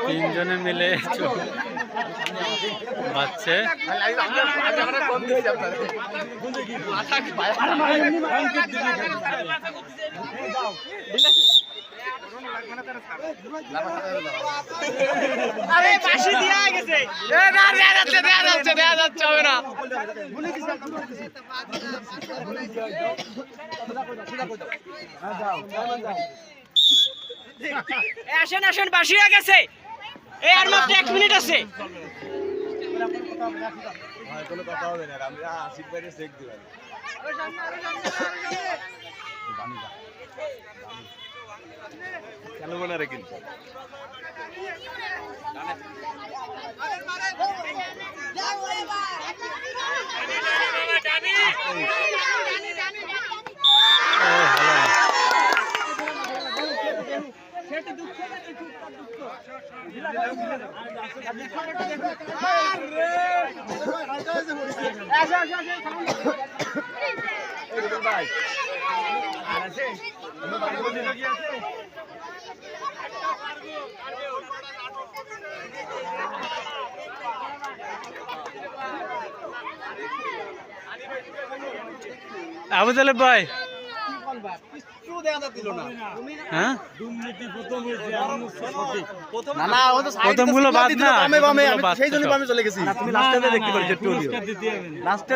তিনজনে মিলে বাচ্চে আরে বাঁশি দিয়া গেছে এ না দেয়া যাচ্ছে হবে না আসেন আসেন বাঁশি হয়ে গেছে এই আর মাত্র 1 মিনিট আছে কোনো কথা হবে না আমরা আসিফ ভাইরে চেক দিবেন কেন মনে রাখেন আবু তালেব ভাই প্রথমগুলো বাদ না সেই জন্য আমি চলে গেছি তুমি লাস্টে দেখতে পারছো একটু লাস্টে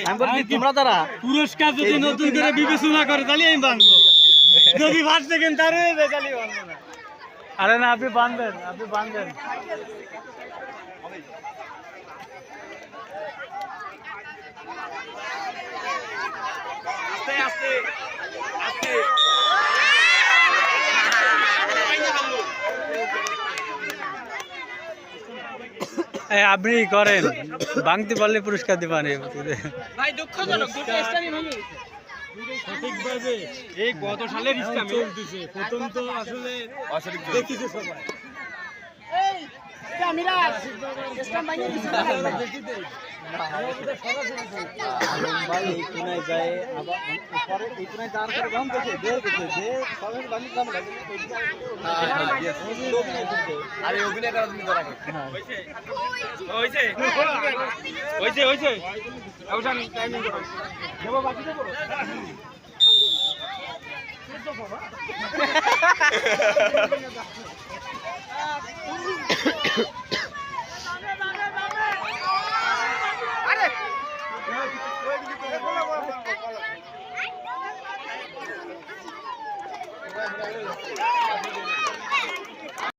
আমি বলছি তোমরা তারা পুরস্কার যদি নতুন করে বিবেচনা করে তাহলে আমি বাঁধবো যদি ভাত দেখেন তাহলে বাঁধবো না আরে না আপনি বাঁধবেন আস্তে আস্তে আপনি করেন ভাঙতে পারলে পুরস্কার দিবেন ভাই দুঃখজনক দুটো স্টারই ভাঙি সঠিকভাবে এই কত সালের ইসলাম চলতেছে প্রথম তো আসলে দেখিছে সবাই এই এটা মিরাজ স্টার ভাঙিয়ে দিছে ভাই এই কোনায় যায় আবার পরে এই কোনায় যাওয়ার পরে গাম করছে বের করছে যে সবাই বানি গাম লাগে আরে অভিনয় করা তুমি ধরা হইছে আউশান টাইমিং করো দেবো বাকি তো করো